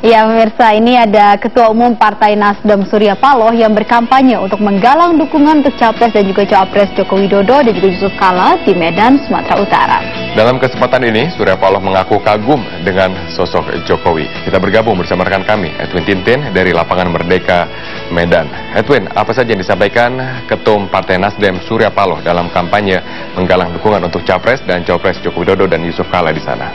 Ya pemirsa, ini ada Ketua Umum Partai Nasdem Surya Paloh yang berkampanye untuk menggalang dukungan untuk Capres dan juga Cawapres Joko Widodo dan juga Yusuf Kala di Medan, Sumatera Utara. Dalam kesempatan ini, Surya Paloh mengaku kagum dengan sosok Jokowi. Kita bergabung bersama rekan kami, Edwin Tintin dari Lapangan Merdeka, Medan. Edwin, apa saja yang disampaikan Ketua Umum Partai Nasdem Surya Paloh dalam kampanye menggalang dukungan untuk Capres dan Cawapres Joko Widodo dan Yusuf Kala di sana?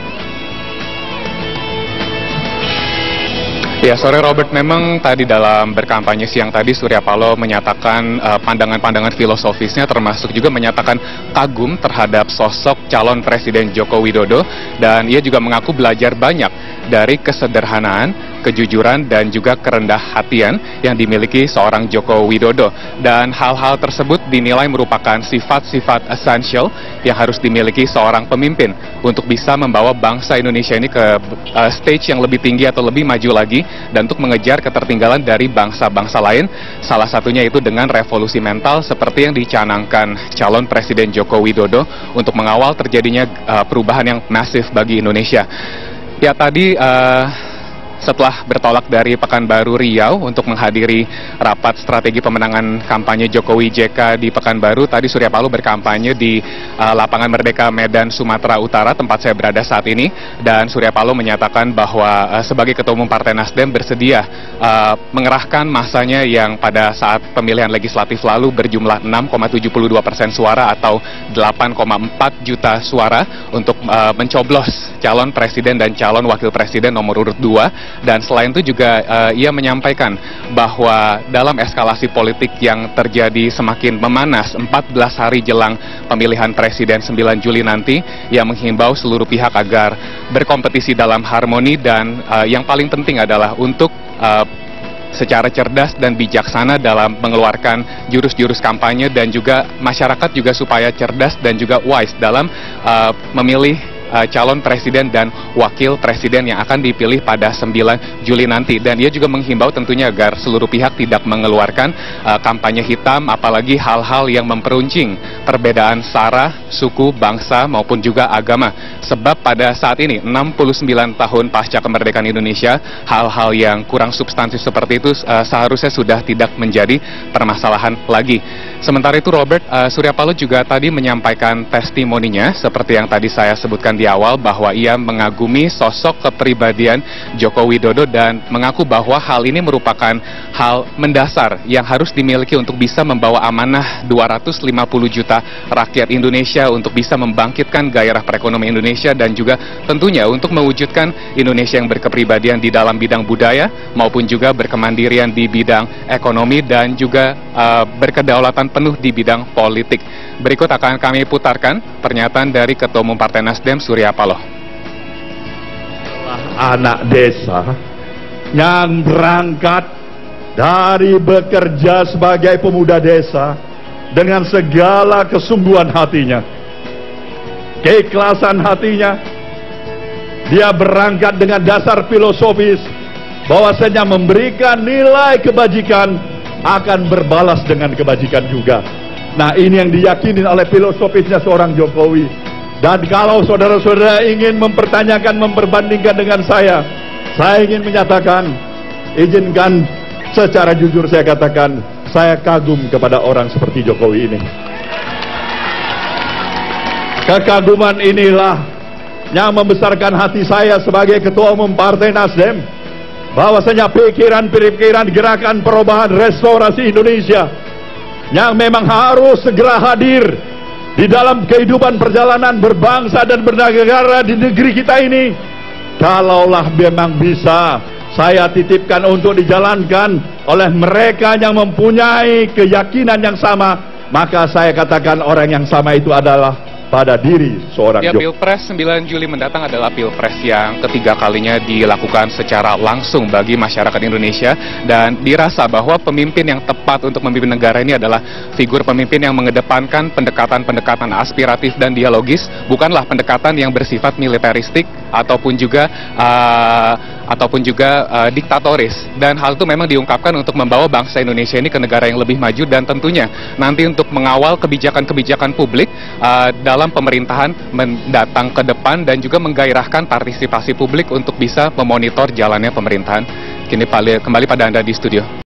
Ya, sore Robert, memang tadi dalam berkampanye siang tadi Surya Paloh menyatakan pandangan-pandangan filosofisnya, termasuk juga menyatakan kagum terhadap sosok calon Presiden Joko Widodo, dan ia juga mengaku belajar banyak dari kesederhanaan, kejujuran, dan juga kerendah hatian yang dimiliki seorang Joko Widodo. Dan hal-hal tersebut dinilai merupakan sifat-sifat esensial yang harus dimiliki seorang pemimpin untuk bisa membawa bangsa Indonesia ini ke stage yang lebih tinggi atau lebih maju lagi, dan untuk mengejar ketertinggalan dari bangsa-bangsa lain. Salah satunya itu dengan revolusi mental seperti yang dicanangkan calon Presiden Joko Widodo untuk mengawal terjadinya perubahan yang masif bagi Indonesia. Ya, tadi setelah bertolak dari Pekanbaru Riau untuk menghadiri rapat strategi pemenangan kampanye Jokowi JK di Pekanbaru, tadi Surya Paloh berkampanye di Lapangan Merdeka Medan, Sumatera Utara, tempat saya berada saat ini. Dan Surya Paloh menyatakan bahwa sebagai Ketua Umum Partai Nasdem bersedia mengerahkan masanya yang pada saat pemilihan legislatif lalu berjumlah 6,72% suara atau 8,4 juta suara untuk mencoblos calon presiden dan calon wakil presiden nomor urut 2. Dan selain itu juga ia menyampaikan bahwa dalam eskalasi politik yang terjadi semakin memanas 14 hari jelang pemilihan presiden 9 Juli nanti, ia menghimbau seluruh pihak agar berkompetisi dalam harmoni, dan yang paling penting adalah untuk secara cerdas dan bijaksana dalam mengeluarkan jurus-jurus kampanye, dan juga masyarakat juga supaya cerdas dan juga wise dalam memilih calon presiden dan wakil presiden yang akan dipilih pada 9 Juli nanti. Dan ia juga menghimbau tentunya agar seluruh pihak tidak mengeluarkan kampanye hitam, apalagi hal-hal yang memperuncing perbedaan sara, suku, bangsa maupun juga agama. Sebab pada saat ini 69 tahun pasca kemerdekaan Indonesia, hal-hal yang kurang substantif seperti itu seharusnya sudah tidak menjadi permasalahan lagi. Sementara itu Robert, Surya Paloh juga tadi menyampaikan testimoninya seperti yang tadi saya sebutkan di awal, bahwa ia mengagumi sosok kepribadian Joko Widodo dan mengaku bahwa hal ini merupakan hal mendasar yang harus dimiliki untuk bisa membawa amanah 250 juta rakyat Indonesia untuk bisa membangkitkan gairah perekonomian Indonesia, dan juga tentunya untuk mewujudkan Indonesia yang berkepribadian di dalam bidang budaya maupun juga berkemandirian di bidang ekonomi dan juga berkedaulatan penuh di bidang politik. Berikut akan kami putarkan pernyataan dari Ketua Umum Partai Nasdem Surya Paloh. Anak desa yang berangkat dari bekerja sebagai pemuda desa dengan segala kesungguhan hatinya, keikhlasan hatinya, dia berangkat dengan dasar filosofis bahwasanya memberikan nilai kebajikan akan berbalas dengan kebajikan juga. Nah, ini yang diyakini oleh filosofisnya seorang Jokowi. Dan kalau saudara-saudara ingin mempertanyakan, memperbandingkan dengan saya ingin menyatakan, izinkan secara jujur saya katakan, saya kagum kepada orang seperti Jokowi ini. Kekaguman inilah yang membesarkan hati saya sebagai Ketua Umum Partai Nasdem, bahwasanya pikiran-pikiran gerakan perubahan restorasi Indonesia yang memang harus segera hadir di dalam kehidupan perjalanan berbangsa dan bernegara di negeri kita ini, kalaulah memang bisa saya titipkan untuk dijalankan oleh mereka yang mempunyai keyakinan yang sama, maka saya katakan orang yang sama itu adalah pada diri seorang Jokowi. Pilpres 9 Juli mendatang adalah pilpres yang ketiga kalinya dilakukan secara langsung bagi masyarakat Indonesia, dan dirasa bahwa pemimpin yang tepat untuk memimpin negara ini adalah figur pemimpin yang mengedepankan pendekatan-pendekatan aspiratif dan dialogis, bukanlah pendekatan yang bersifat militeristik ataupun juga diktatoris. Dan hal itu memang diungkapkan untuk membawa bangsa Indonesia ini ke negara yang lebih maju, dan tentunya nanti untuk mengawal kebijakan-kebijakan publik dalam pemerintahan mendatang ke depan, dan juga menggairahkan partisipasi publik untuk bisa memonitor jalannya pemerintahan. Kini kembali pada Anda di studio.